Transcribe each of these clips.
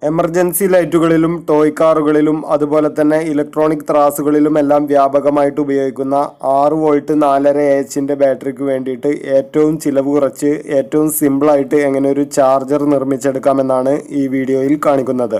Emergency ലൈറ്റുകളിലും toy കാറുകളിലും അതുപോലെ തന്നെ electronic ത്രാസുകളിലും എല്ലാം വ്യാപകമായിട്ട് ഉപയോഗിക്കുന്ന 6 വോൾട്ട് 4.5 AH ബാറ്ററിക്ക് വേണ്ടിയിട്ട് ഏറ്റവും ചിലവ് കുറച്ച് ഏറ്റവും സിമ്പിളായിട്ട് എങ്ങനെ ഒരു ചാർജർ നിർമ്മിച്ചെടുക്കാമെന്നാണ് ഈ വീഡിയോയിൽ കാണിക്കുന്നത്.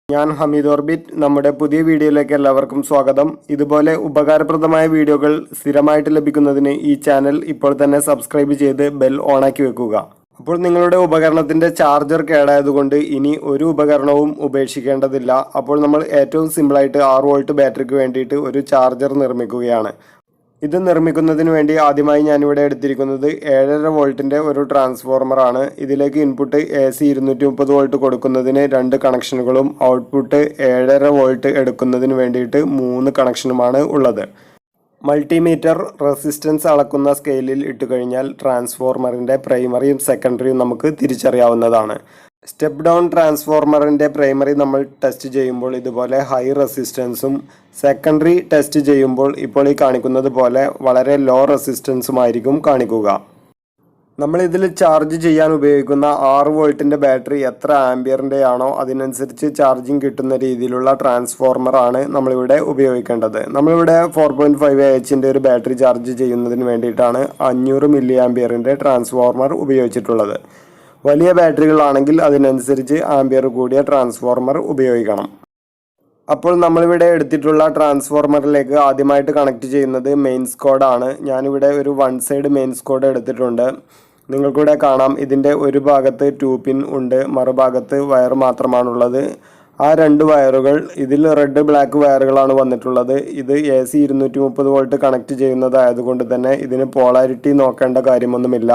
ഞാൻ ഹമീദ് ഓർബിറ്റ്. നമ്മുടെ പുതിയ വീഡിയോയിലേക്ക് എല്ലാവർക്കും സ്വാഗതം. ഇതുപോലെ ഉപകാരപ്രദമായ വീഡിയോകൾ സ്ഥിരമായിട്ട് ലഭിക്കുന്നതിന് ഈ ചാനൽ ഇപ്പോൾ തന്നെ സബ്സ്ക്രൈബ് ചെയ്ത് ബെൽ ഓണാക്കി വെക്കുക. അപ്പോൾ നിങ്ങളുടെ ഉപകരണത്തിൻ്റെ ചാർജർ കേടായതുകൊണ്ട് ഇനി ഒരു ഉപകരണവും ഉപേക്ഷിക്കേണ്ടതില്ല. അപ്പോൾ നമ്മൾ ഏറ്റവും സിമ്പിളായിട്ട് 6 വോൾട്ട് ബാറ്ററിക്ക് വേണ്ടിയിട്ട് ഒരു ചാർജർ നിർമ്മിക്കുകയാണ്. ഇത് നിർമ്മിക്കുന്നതിന് വേണ്ടി ആദ്യമായി ഞാനിവിടെ എടുത്തിരിക്കുന്നത് 7.5 വോൾട്ടിൻ്റെ ഒരു ട്രാൻസ്ഫോർമറാണ്. ഇതിലേക്ക് ഇൻപുട്ട് AC 230 വോൾട്ട് കൊടുക്കുന്നതിന് 2 കണക്ഷനുകളും ഔട്ട്പുട്ട് 7.5 വോൾട്ട് എടുക്കുന്നതിന് വേണ്ടിയിട്ട് 3 കണക്ഷനുമാണ് ഉള്ളത്. മൾട്ടിമീറ്റർ റെസിസ്റ്റൻസ് അളക്കുന്ന സ്കെയിലിൽ ഇട്ട് കഴിഞ്ഞാൽ ട്രാൻസ്ഫോർമറിൻ്റെ പ്രൈമറിയും സെക്കൻഡറിയും നമുക്ക് തിരിച്ചറിയാവുന്നതാണ്. സ്റ്റെപ്പ് ഡൗൺ ട്രാൻസ്ഫോർമറിൻ്റെ പ്രൈമറി നമ്മൾ ടെസ്റ്റ് ചെയ്യുമ്പോൾ ഇതുപോലെ ഹൈ റെസിസ്റ്റൻസും സെക്കൻഡറി ടെസ്റ്റ് ചെയ്യുമ്പോൾ ഇപ്പോൾ ഈ കാണിക്കുന്നത് പോലെ വളരെ ലോ റെസിസ്റ്റൻസുമായിരിക്കും കാണിക്കുക. നമ്മളിതിൽ ചാർജ് ചെയ്യാൻ ഉപയോഗിക്കുന്ന 6 വോൾട്ടിൻ്റെ ബാറ്ററി എത്ര ആംപിയറിൻ്റെ ആണോ അതിനനുസരിച്ച് ചാർജിങ് കിട്ടുന്ന രീതിയിലുള്ള ട്രാൻസ്ഫോർമറാണ് നമ്മളിവിടെ ഉപയോഗിക്കേണ്ടത്. നമ്മളിവിടെ 4.5 AH ഒരു ബാറ്ററി ചാർജ് ചെയ്യുന്നതിന് വേണ്ടിയിട്ടാണ് 500 മില്ലി ആംപിയറിൻ്റെ ട്രാൻസ്ഫോർമർ ഉപയോഗിച്ചിട്ടുള്ളത്. വലിയ ബാറ്ററികളാണെങ്കിൽ അതിനനുസരിച്ച് ആംപിയർ കൂടിയ ട്രാൻസ്ഫോർമർ ഉപയോഗിക്കണം. അപ്പോൾ നമ്മളിവിടെ എടുത്തിട്ടുള്ള ട്രാൻസ്ഫോർമറിലേക്ക് ആദ്യമായിട്ട് കണക്ട് ചെയ്യുന്നത് മെയിൻസ് കോഡാണ്. ഞാനിവിടെ ഒരു 1 സൈഡ് മെയിൻസ് കോഡ് എടുത്തിട്ടുണ്ട്. നിങ്ങൾക്കിവിടെ കാണാം ഇതിൻ്റെ ഒരു ഭാഗത്ത് 2 പിൻ ഉണ്ട്, മറുഭാഗത്ത് വയർ മാത്രമാണുള്ളത്. ആ 2 വയറുകൾ ഇതിൽ റെഡ് ബ്ലാക്ക് വയറുകളാണ് വന്നിട്ടുള്ളത്. ഇത് AC 230 വോൾട്ട് കണക്ട് ചെയ്യുന്നതായതുകൊണ്ട് തന്നെ ഇതിന് പോളാരിറ്റി നോക്കേണ്ട കാര്യമൊന്നുമില്ല.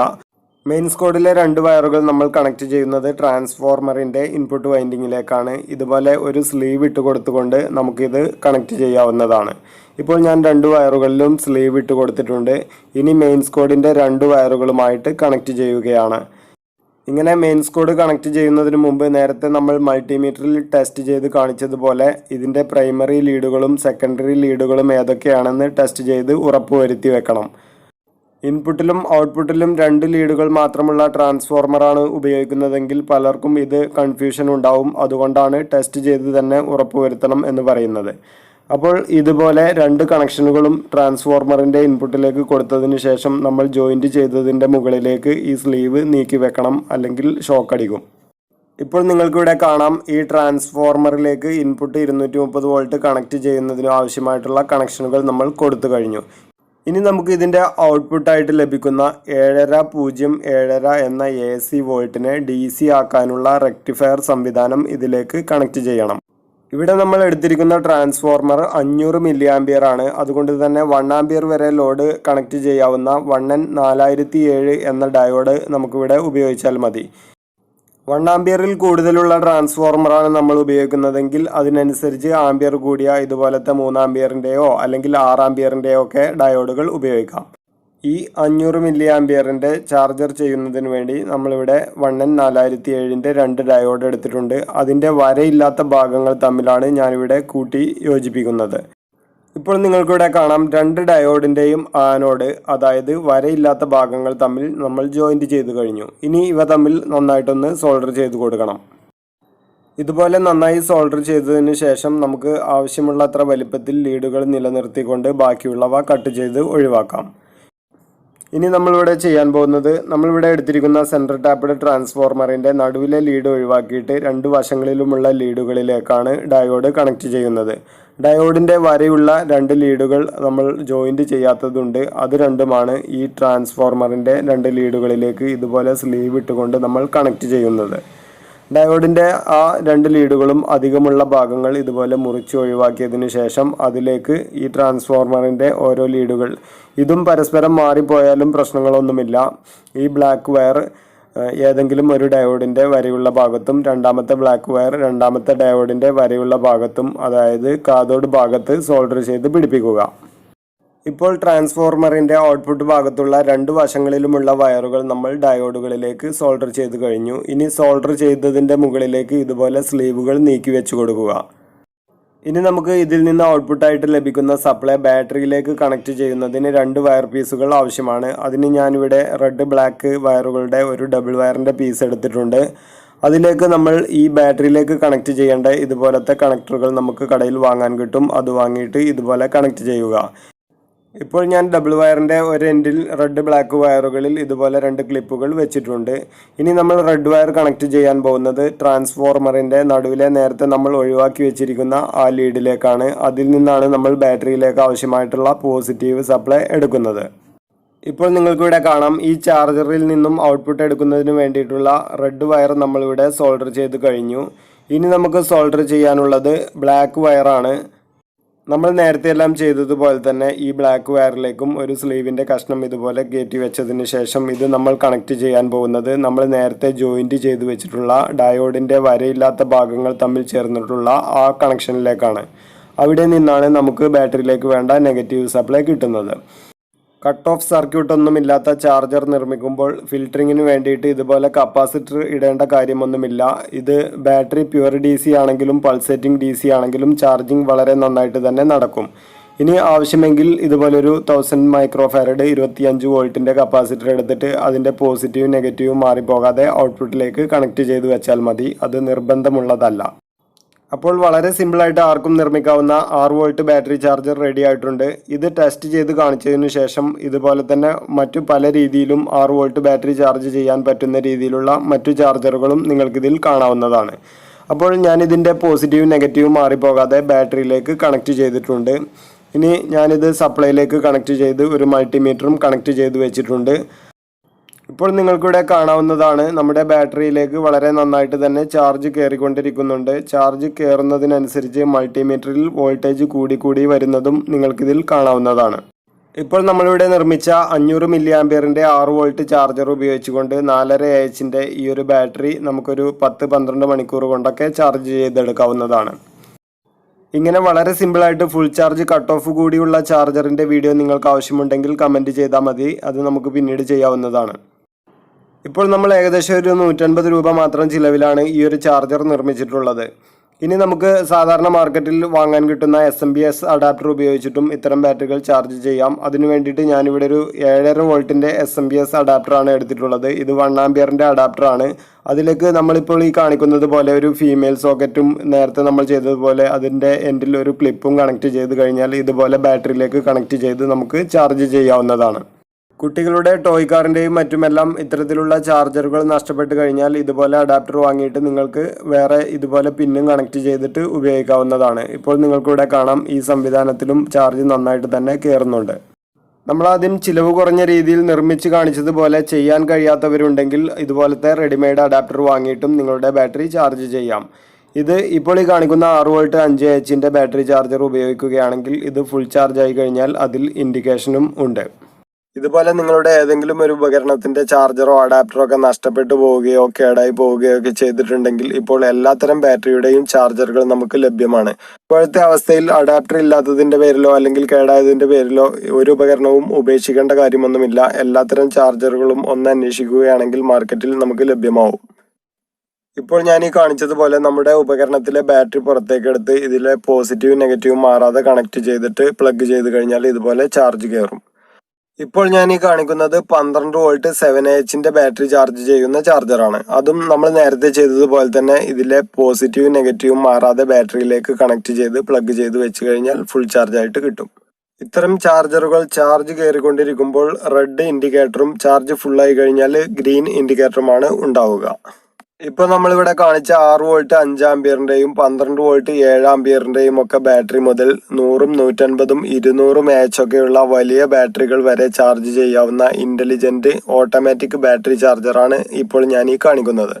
മെയിൻസ് കോഡിലെ 2 വയറുകൾ നമ്മൾ കണക്ട് ചെയ്യുന്നത് ട്രാൻസ്ഫോർമറിൻ്റെ ഇൻപുട്ട് വൈൻഡിങ്ങിലേക്കാണ്. ഇതുപോലെ ഒരു സ്ലീവ് ഇട്ട് കൊടുത്തുകൊണ്ട് നമുക്കിത് കണക്ട് ചെയ്യാവുന്നതാണ്. ഇപ്പോൾ ഞാൻ 2 വയറുകളിലും സ്ലീവ് ഇട്ട് കൊടുത്തിട്ടുണ്ട്. ഇനി മെയിൻസ് കോഡിൻ്റെ 2 വയറുകളുമായിട്ട് കണക്ട് ചെയ്യുകയാണ്. ഇങ്ങനെ മെയിൻസ് കോഡ് കണക്ട് ചെയ്യുന്നതിന് മുമ്പ് നേരത്തെ നമ്മൾ മൾട്ടിമീറ്ററിൽ ടെസ്റ്റ് ചെയ്ത് കാണിച്ചതുപോലെ ഇതിൻ്റെ പ്രൈമറി ലീഡുകളും സെക്കൻഡറി ലീഡുകളും ഏതൊക്കെയാണെന്ന് ടെസ്റ്റ് ചെയ്ത് ഉറപ്പുവരുത്തി വെക്കണം. ഇൻപുട്ടിലും ഔട്ട്പുട്ടിലും 2 ലീഡുകൾ മാത്രമുള്ള ട്രാൻസ്ഫോർമറാണ് ഉപയോഗിക്കുന്നതെങ്കിൽ പലർക്കും ഇത് കൺഫ്യൂഷൻ ഉണ്ടാവും. അതുകൊണ്ടാണ് ടെസ്റ്റ് ചെയ്ത് തന്നെ ഉറപ്പുവരുത്തണം എന്ന് പറയുന്നത്. അപ്പോൾ ഇതുപോലെ 2 കണക്ഷനുകളും ട്രാൻസ്ഫോർമറിൻ്റെ ഇൻപുട്ടിലേക്ക് കൊടുത്തതിന് ശേഷം നമ്മൾ ജോയിൻറ്റ് ചെയ്തതിൻ്റെ മുകളിലേക്ക് ഈ സ്ലീവ് നീക്കി വെക്കണം, അല്ലെങ്കിൽ ഷോക്ക് അടിക്കും. ഇപ്പോൾ നിങ്ങൾക്കിവിടെ കാണാം ഈ ട്രാൻസ്ഫോർമറിലേക്ക് ഇൻപുട്ട് 230 വോൾട്ട് കണക്ട് ചെയ്യുന്നതിന് ആവശ്യമായിട്ടുള്ള കണക്ഷനുകൾ നമ്മൾ കൊടുത്തു കഴിഞ്ഞു. ഇനി നമുക്ക് ഇതിൻ്റെ ഔട്ട്പുട്ടായിട്ട് ലഭിക്കുന്ന 7.0 എന്ന AC വോൾട്ടിനെ DC ആക്കാനുള്ള റെക്ടിഫയർ സംവിധാനം ഇതിലേക്ക് കണക്ട് ചെയ്യണം. ഇവിടെ നമ്മൾ എടുത്തിരിക്കുന്ന ട്രാൻസ്ഫോർമർ 500 മില്ലി ആംപിയർ ആണ്. അതുകൊണ്ട് തന്നെ 1 ആംപിയർ വരെ ലോഡ് കണക്ട് ചെയ്യാവുന്ന 1N4007 എന്ന ഡയോഡ് നമുക്കിവിടെ ഉപയോഗിച്ചാൽ മതി. 1 ആംപിയറിൽ കൂടുതലുള്ള ട്രാൻസ്ഫോർമറാണ് നമ്മൾ ഉപയോഗിക്കുന്നതെങ്കിൽ അതിനനുസരിച്ച് ആംപിയർ കൂടിയ ഇതുപോലത്തെ 3 ആംപിയറിൻ്റെയോ അല്ലെങ്കിൽ 6 ആംപിയറിൻ്റെയോ ഒക്കെ ഡയോഡുകൾ ഉപയോഗിക്കാം. ഈ 500 മില്ലി ആംപിയറിൻ്റെ ചാർജർ ചെയ്യുന്നതിന് വേണ്ടി നമ്മളിവിടെ 1N4007 2 ഡയോഡ് എടുത്തിട്ടുണ്ട്. അതിൻ്റെ വരയില്ലാത്ത ഭാഗങ്ങൾ തമ്മിലാണ് ഞാനിവിടെ കൂട്ടി യോജിപ്പിക്കുന്നത്. ഇപ്പോൾ നിങ്ങൾക്കിവിടെ കാണാം 2 ഡയോഡിൻ്റെയും ആനോഡ്, അതായത് വരയില്ലാത്ത ഭാഗങ്ങൾ തമ്മിൽ നമ്മൾ ജോയിൻറ്റ് ചെയ്ത് കഴിഞ്ഞു. ഇനി ഇവ തമ്മിൽ നന്നായിട്ടൊന്ന് സോൾഡർ ചെയ്ത് കൊടുക്കണം. ഇതുപോലെ നന്നായി സോൾഡർ ചെയ്തതിന് ശേഷം നമുക്ക് ആവശ്യമുള്ളത്ര വലിപ്പത്തിൽ ലീഡുകൾ നിലനിർത്തിക്കൊണ്ട് ബാക്കിയുള്ളവ കട്ട് ചെയ്ത് ഒഴിവാക്കാം. ഇനി നമ്മളിവിടെ ചെയ്യാൻ പോകുന്നത്, നമ്മളിവിടെ എടുത്തിരിക്കുന്ന സെൻറ്റർ ടാപ്ഡ് ട്രാൻസ്ഫോർമറിൻ്റെ നടുവിലെ ലീഡ് ഒഴിവാക്കിയിട്ട് 2 വശങ്ങളിലുമുള്ള ലീഡുകളിലേക്കാണ് ഡയോഡ് കണക്ട് ചെയ്യുന്നത്. ഡയോഡിൻ്റെ വരെയുള്ള 2 ലീഡുകൾ നമ്മൾ ജോയിൻറ്റ് ചെയ്യാത്തതുണ്ട്. അത് രണ്ടുമാണ് ഈ ട്രാൻസ്ഫോർമറിൻ്റെ 2 ലീഡുകളിലേക്ക് ഇതുപോലെ സ്ലീവ് ഇട്ടുകൊണ്ട് നമ്മൾ കണക്ട് ചെയ്യുന്നത്. ഡയോഡിൻ്റെ ആ 2 ലീഡുകളും അധികമുള്ള ഭാഗങ്ങൾ ഇതുപോലെ മുറിച്ച് ഒഴിവാക്കിയതിന് ശേഷം അതിലേക്ക് ഈ ട്രാൻസ്ഫോർമറിൻ്റെ ഓരോ ലീഡുകൾ, ഇതും പരസ്പരം മാറിപ്പോയാലും പ്രശ്നങ്ങളൊന്നുമില്ല. ഈ ബ്ലാക്ക് വയർ ഏതെങ്കിലും ഒരു ഡയോഡിൻ്റെ വരെയുള്ള ഭാഗത്തും രണ്ടാമത്തെ ബ്ലാക്ക് വയർ രണ്ടാമത്തെ ഡയോഡിൻ്റെ വരെയുള്ള ഭാഗത്തും, അതായത് കാഥോഡ് ഭാഗത്ത് സോൾഡർ ചെയ്ത് പിടിപ്പിക്കുക. ഇപ്പോൾ ട്രാൻസ്ഫോർമറിൻ്റെ ഔട്ട്പുട്ട് ഭാഗത്തുള്ള 2 വശങ്ങളിലുമുള്ള വയറുകൾ നമ്മൾ ഡയോഡുകളിലേക്ക് സോൾഡർ ചെയ്ത് കഴിഞ്ഞു. ഇനി സോൾഡർ ചെയ്തതിൻ്റെ മുകളിലേക്ക് ഇതുപോലെ സ്ലീവുകൾ നീക്കി വെച്ച് കൊടുക്കുക. ഇനി നമുക്ക് ഇതിൽ നിന്ന് ഔട്ട്പുട്ടായിട്ട് ലഭിക്കുന്ന സപ്ലൈ ബാറ്ററിയിലേക്ക് കണക്ട് ചെയ്യുന്നതിന് 2 വയർ പീസുകൾ ആവശ്യമാണ്. അതിന് ഞാനിവിടെ റെഡ് ബ്ലാക്ക് വയറുകളുടെ ഒരു ഡബിൾ വയറിൻ്റെ പീസ് എടുത്തിട്ടുണ്ട്. അതിലേക്ക് നമ്മൾ ഈ ബാറ്ററിയിലേക്ക് കണക്ട് ചെയ്യേണ്ട ഇതുപോലത്തെ കണക്ടറുകൾ നമുക്ക് കടയിൽ വാങ്ങാൻ കിട്ടും. അത് വാങ്ങിയിട്ട് ഇതുപോലെ കണക്ട് ചെയ്യുക. ഇപ്പോൾ ഞാൻ ഡബിൾ വയറിൻ്റെ ഒരു എൻഡിൽ റെഡ് ബ്ലാക്ക് വയറുകളിൽ ഇതുപോലെ 2 ക്ലിപ്പുകൾ വെച്ചിട്ടുണ്ട്. ഇനി നമ്മൾ റെഡ് വയർ കണക്ട് ചെയ്യാൻ പോകുന്നത് ട്രാൻസ്ഫോർമറിൻ്റെ നടുവിലെ നേരത്തെ നമ്മൾ ഒഴിവാക്കി വെച്ചിരിക്കുന്ന ആ ലീഡിലേക്കാണ്. അതിൽ നിന്നാണ് നമ്മൾ ബാറ്ററിയിലേക്ക് ആവശ്യമായിട്ടുള്ള പോസിറ്റീവ് സപ്ലൈ എടുക്കുന്നത്. ഇപ്പോൾ നിങ്ങൾക്കിവിടെ കാണാം, ഈ ചാർജറിൽ നിന്നും ഔട്ട്പുട്ട് എടുക്കുന്നതിന് വേണ്ടിയിട്ടുള്ള റെഡ് വയർ നമ്മളിവിടെ സോൾഡർ ചെയ്ത് കഴിഞ്ഞു. ഇനി നമുക്ക് സോൾഡർ ചെയ്യാനുള്ളത് ബ്ലാക്ക് വയറാണ്. നമ്മൾ നേരത്തെ എല്ലാം ചെയ്തതുപോലെ തന്നെ ഈ ബ്ലാക്ക് വയറിലേക്കും ഒരു സ്ലീവിൻ്റെ കഷ്ണം ഇതുപോലെ കയറ്റി വെച്ചതിന് ശേഷം ഇത് നമ്മൾ കണക്ട് ചെയ്യാൻ പോകുന്നത് നമ്മൾ നേരത്തെ ജോയിൻറ്റ് ചെയ്ത് വെച്ചിട്ടുള്ള ഡയോഡിൻ്റെ വരയില്ലാത്ത ഭാഗങ്ങൾ തമ്മിൽ ചേർന്നിട്ടുള്ള ആ കണക്ഷനിലേക്കാണ്. അവിടെ നിന്നാണ് നമുക്ക് ബാറ്ററിയിലേക്ക് വേണ്ട നെഗറ്റീവ് സപ്ലൈ കിട്ടുന്നത്. കട്ട് ഓഫ് സർക്യൂട്ട് ഒന്നുമില്ലാത്ത ചാർജർ നിർമ്മിക്കുമ്പോൾ ഫിൽറ്ററിങ്ങിന് വേണ്ടിയിട്ട് ഇതുപോലെ കപ്പാസിറ്റർ ഇടേണ്ട കാര്യമൊന്നുമില്ല. ഇത് ബാറ്ററി പ്യുവർ DC ആണെങ്കിലും പൾസേറ്റിംഗ് DC ആണെങ്കിലും ചാർജിങ് വളരെ നന്നായിട്ട് തന്നെ നടക്കും. ഇനി ആവശ്യമെങ്കിൽ ഇതുപോലൊരു 1000 മൈക്രോ ഫാരഡ് 25 വോൾട്ടിൻ്റെ കപ്പാസിറ്റർ എടുത്തിട്ട് അതിൻ്റെ പോസിറ്റീവും നെഗറ്റീവും മാറിപ്പോകാതെ ഔട്ട്പുട്ടിലേക്ക് കണക്ട് ചെയ്ത് വെച്ചാൽ മതി. അത് നിർബന്ധമുള്ളതല്ല. അപ്പോൾ വളരെ സിമ്പിളായിട്ട് ആർക്കും നിർമ്മിക്കാവുന്ന 6 വോൾട്ട് ബാറ്ററി ചാർജർ റെഡി ആയിട്ടുണ്ട്. ഇത് ടെസ്റ്റ് ചെയ്ത് കാണിച്ചതിന് ശേഷം ഇതുപോലെ തന്നെ മറ്റു പല രീതിയിലും 6 വോൾട്ട് ബാറ്ററി ചാർജ് ചെയ്യാൻ പറ്റുന്ന രീതിയിലുള്ള മറ്റു ചാർജറുകളും നിങ്ങൾക്കിതിൽ കാണാവുന്നതാണ്. അപ്പോൾ ഞാനിതിൻ്റെ പോസിറ്റീവും നെഗറ്റീവും മാറിപ്പോകാതെ ബാറ്ററിയിലേക്ക് കണക്ട് ചെയ്തിട്ടുണ്ട്. ഇനി ഞാനിത് സപ്ലൈയിലേക്ക് കണക്ട് ചെയ്ത് ഒരു മൾട്ടിമീറ്ററും കണക്ട് ചെയ്ത് വെച്ചിട്ടുണ്ട്. ഇപ്പോൾ നിങ്ങൾക്കിവിടെ കാണാവുന്നതാണ്, നമ്മുടെ ബാറ്ററിയിലേക്ക് വളരെ നന്നായിട്ട് തന്നെ ചാർജ് കയറിക്കൊണ്ടിരിക്കുന്നുണ്ട്. ചാർജ് കയറുന്നതിനനുസരിച്ച് മൾട്ടിമീറ്ററിൽ വോൾട്ടേജ് കൂടി വരുന്നതും നിങ്ങൾക്കിതിൽ കാണാവുന്നതാണ്. ഇപ്പോൾ നമ്മളിവിടെ നിർമ്മിച്ച 500 മില്ലി ആംപിയറിൻ്റെ 6 വോൾട്ട് ചാർജർ ഉപയോഗിച്ചുകൊണ്ട് 4.5 AH ഈ ഒരു ബാറ്ററി നമുക്കൊരു 10-12 മണിക്കൂർ കൊണ്ടൊക്കെ ചാർജ് ചെയ്തെടുക്കാവുന്നതാണ്. ഇങ്ങനെ വളരെ സിമ്പിളായിട്ട് ഫുൾ ചാർജ് കട്ട് ഓഫ് കൂടിയുള്ള ചാർജറിൻ്റെ വീഡിയോ നിങ്ങൾക്ക് ആവശ്യമുണ്ടെങ്കിൽ കമൻറ്റ് ചെയ്താൽ മതി. അത് നമുക്ക് പിന്നീട് ചെയ്യാവുന്നതാണ്. ഇപ്പോൾ നമ്മൾ ഏകദേശം ഒരു 150 രൂപ മാത്രം ചിലവിലാണ് ഈ ഒരു ചാർജർ നിർമ്മിച്ചിട്ടുള്ളത്. ഇനി നമുക്ക് സാധാരണ മാർക്കറ്റിൽ വാങ്ങാൻ കിട്ടുന്ന SMPS അഡാപ്റ്റർ ഉപയോഗിച്ചിട്ടും ഇത്തരം ബാറ്ററികൾ ചാർജ് ചെയ്യാം. അതിനു വേണ്ടിയിട്ട് ഞാനിവിടെ ഒരു 7.5 വോൾട്ടിൻ്റെ SMPS അഡാപ്റ്ററാണ് എടുത്തിട്ടുള്ളത്. ഇത് 1 ആംപിയറിൻ്റെ അഡാപ്റ്ററാണ്. അതിലേക്ക് നമ്മളിപ്പോൾ ഈ കാണിക്കുന്നത് പോലെ ഒരു ഫീമെയിൽ സോക്കറ്റും നേരത്തെ നമ്മൾ ചെയ്തതുപോലെ അതിൻ്റെ എൻഡിൽ ഒരു ക്ലിപ്പും കണക്ട് ചെയ്ത് കഴിഞ്ഞാൽ ഇതുപോലെ ബാറ്ററിയിലേക്ക് കണക്ട് ചെയ്ത് നമുക്ക് ചാർജ് ചെയ്യാവുന്നതാണ്. കുട്ടികളുടെ ടോയ് കാറിൻ്റെയും മറ്റുമെല്ലാം ഇത്തരത്തിലുള്ള ചാർജറുകൾ നഷ്ടപ്പെട്ട് കഴിഞ്ഞാൽ ഇതുപോലെ അഡാപ്റ്റർ വാങ്ങിയിട്ട് നിങ്ങൾക്ക് വേറെ ഇതുപോലെ പിന്നും കണക്ട് ചെയ്തിട്ട് ഉപയോഗിക്കാവുന്നതാണ്. ഇപ്പോൾ നിങ്ങൾക്കിവിടെ കാണാം, ഈ സംവിധാനത്തിലും ചാർജ് നന്നായിട്ട് തന്നെ കയറുന്നുണ്ട്. നമ്മളാദ്യം ചിലവ് കുറഞ്ഞ രീതിയിൽ നിർമ്മിച്ച് കാണിച്ചതുപോലെ ചെയ്യാൻ കഴിയാത്തവരുണ്ടെങ്കിൽ ഇതുപോലത്തെ റെഡിമെയ്ഡ് അഡാപ്റ്റർ വാങ്ങിയിട്ടും നിങ്ങളുടെ ബാറ്ററി ചാർജ് ചെയ്യാം. ഇത് ഇപ്പോൾ ഈ കാണിക്കുന്ന 6 വോൾട്ട് 5 AH ബാറ്ററി ചാർജർ ഉപയോഗിക്കുകയാണെങ്കിൽ ഇത് ഫുൾ ചാർജ് ആയി കഴിഞ്ഞാൽ അതിൽ ഇൻഡിക്കേഷനും ഉണ്ട്. ഇതുപോലെ നിങ്ങളുടെ ഏതെങ്കിലും ഒരു ഉപകരണത്തിൻ്റെ ചാർജറോ അഡാപ്റ്ററോ ഒക്കെ നഷ്ടപ്പെട്ടു പോവുകയോ കേടായി പോവുകയോ ഒക്കെ ചെയ്തിട്ടുണ്ടെങ്കിൽ ഇപ്പോൾ എല്ലാത്തരം ബാറ്ററിയുടെയും ചാർജറുകൾ നമുക്ക് ലഭ്യമാണ്. ഇപ്പോഴത്തെ അവസ്ഥയിൽ അഡാപ്റ്റർ ഇല്ലാത്തതിൻ്റെ പേരിലോ അല്ലെങ്കിൽ കേടായതിൻ്റെ പേരിലോ ഒരു ഉപകരണവും ഉപേക്ഷിക്കേണ്ട കാര്യമൊന്നുമില്ല. എല്ലാത്തരം ചാർജറുകളും ഒന്ന് അന്വേഷിക്കുകയാണെങ്കിൽ മാർക്കറ്റിൽ നമുക്ക് ലഭ്യമാവും. ഇപ്പോൾ ഞാൻ ഈ കാണിച്ചതുപോലെ നമ്മുടെ ഉപകരണത്തിലെ ബാറ്ററി പുറത്തേക്കെടുത്ത് ഇതിലെ പോസിറ്റീവും നെഗറ്റീവും മാറാതെ കണക്ട് ചെയ്തിട്ട് പ്ലഗ് ചെയ്ത് കഴിഞ്ഞാൽ ഇതുപോലെ ചാർജ് കയറും. ഇപ്പോൾ ഞാൻ ഈ കാണിക്കുന്നത് 12 വോൾട്ട് 7AH ബാറ്ററി ചാർജ് ചെയ്യുന്ന ചാർജറാണ്. അതും നമ്മൾ നേരത്തെ ചെയ്തതുപോലെ തന്നെ ഇതിലെ പോസിറ്റീവും നെഗറ്റീവും മാറാതെ ബാറ്ററിയിലേക്ക് കണക്ട് ചെയ്ത് പ്ലഗ് ചെയ്ത് വെച്ച് കഴിഞ്ഞാൽ ഫുൾ ചാർജ് ആയിട്ട് കിട്ടും. ഇത്തരം ചാർജറുകൾ ചാർജ് കയറിക്കൊണ്ടിരിക്കുമ്പോൾ റെഡ് ഇൻഡിക്കേറ്ററും ചാർജ് ഫുള്ളായി കഴിഞ്ഞാൽ ഗ്രീൻ ഇൻഡിക്കേറ്ററുമാണ് ഉണ്ടാവുക. ഇപ്പോൾ നമ്മളിവിടെ കാണിച്ച 6 വോൾട്ട് 5 ആംപിയറിൻ്റെയും 12 വോൾട്ട് 7 ആംപിയറിൻ്റെയും ഒക്കെ ബാറ്ററി മുതൽ 100ഉം 150ഉം 200ഉം AH ഒക്കെയുള്ള വലിയ ബാറ്ററികൾ വരെ ചാർജ് ചെയ്യാവുന്ന ഇൻ്റലിജൻറ്റ് ഓട്ടോമാറ്റിക് ബാറ്ററി ചാർജറാണ് ഇപ്പോൾ ഞാൻ ഈ കാണിക്കുന്നത്.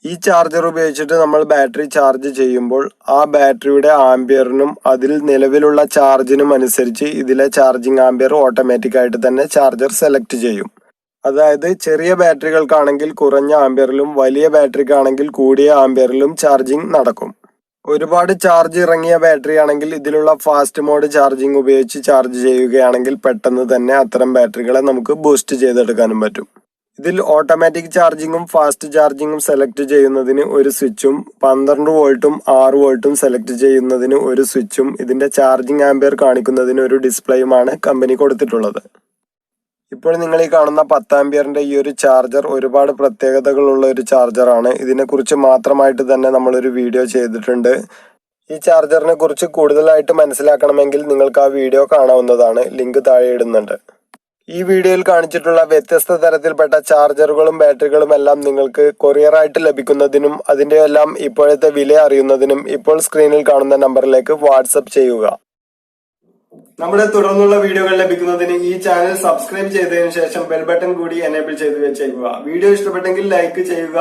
ഈ ചാർജർ ഉപയോഗിച്ചിട്ട് നമ്മൾ ബാറ്ററി ചാർജ് ചെയ്യുമ്പോൾ ആ ബാറ്ററിയുടെ ആംപിയറിനും അതിൽ നിലവിലുള്ള ചാർജിനും അനുസരിച്ച് ഇതിലെ ചാർജിങ് ആംപിയർ ഓട്ടോമാറ്റിക്കായിട്ട് തന്നെ ചാർജർ സെലക്ട് ചെയ്യും. അതായത് ചെറിയ ബാറ്ററികൾക്കാണെങ്കിൽ കുറഞ്ഞ ആംപിയറിലും വലിയ ബാറ്ററിക്കാണെങ്കിൽ കൂടിയ ആംപിയറിലും ചാർജിങ് നടക്കും. ഒരുപാട് ചാർജ് ഇറങ്ങിയ ബാറ്ററി ആണെങ്കിൽ ഇതിലുള്ള ഫാസ്റ്റ് മോഡ് ചാർജിങ് ഉപയോഗിച്ച് ചാർജ് ചെയ്യുകയാണെങ്കിൽ പെട്ടെന്ന് തന്നെ അത്തരം ബാറ്ററികളെ നമുക്ക് ബൂസ്റ്റ് ചെയ്തെടുക്കാനും പറ്റും. ഇതിൽ ഓട്ടോമാറ്റിക് ചാർജിങ്ങും ഫാസ്റ്റ് ചാർജിങ്ങും സെലക്ട് ചെയ്യുന്നതിന് ഒരു സ്വിച്ചും 12 വോൾട്ടും 6 വോൾട്ടും സെലക്ട് ചെയ്യുന്നതിന് ഒരു സ്വിച്ചും ഇതിൻ്റെ ചാർജിങ് ആംപിയർ കാണിക്കുന്നതിന് ഒരു ഡിസ്പ്ലേയുമാണ് കമ്പനി കൊടുത്തിട്ടുള്ളത്. ഇപ്പോൾ നിങ്ങൾ ഈ കാണുന്ന 10 ആമ്പിയറിന്റെ ഈ ഒരു ചാർജർ ഒരുപാട് പ്രത്യേകതകളുള്ള ഒരു ചാർജറാണ്. ഇതിനെക്കുറിച്ച് മാത്രമായിട്ട് തന്നെ നമ്മളൊരു വീഡിയോ ചെയ്തിട്ടുണ്ട്. ഈ ചാർജറിനെ കുറിച്ച് കൂടുതലായിട്ട് മനസ്സിലാക്കണമെങ്കിൽ നിങ്ങൾക്ക് ആ വീഡിയോ കാണാവുന്നതാണ്. ലിങ്ക് താഴെ ഇടുന്നുണ്ട്. ഈ വീഡിയോയിൽ കാണിച്ചിട്ടുള്ള വ്യത്യസ്ത തരത്തിൽപ്പെട്ട ചാർജറുകളും ബാറ്ററികളും എല്ലാം നിങ്ങൾക്ക് കൊറിയറായിട്ട് ലഭിക്കുന്നതിനും അതിൻ്റെ എല്ലാം ഇപ്പോഴത്തെ വില അറിയുന്നതിനും ഇപ്പോൾ സ്ക്രീനിൽ കാണുന്ന നമ്പറിലേക്ക് വാട്സപ്പ് ചെയ്യുക. നമ്മുടെ തുടർന്നുള്ള വീഡിയോകൾ ലഭിക്കുന്നതിന് ഈ ചാനൽ സബ്സ്ക്രൈബ് ചെയ്തതിനു ശേഷം ബെൽ ബട്ടൺ കൂടി എനേബിൾ ചെയ്ത് വെച്ചേക്കുക. വീഡിയോ ഇഷ്ടപ്പെട്ടെങ്കിൽ ലൈക്ക് ചെയ്യുക.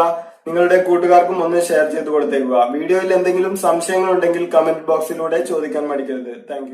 നിങ്ങളുടെ കൂട്ടുകാർക്കും ഒന്ന് ഷെയർ ചെയ്ത് കൊടുത്തേക്കുക. വീഡിയോയിൽ എന്തെങ്കിലും സംശയങ്ങളുണ്ടെങ്കിൽ കമന്റ് ബോക്സിലൂടെ ചോദിക്കാൻ മടിക്കരുത്. താങ്ക്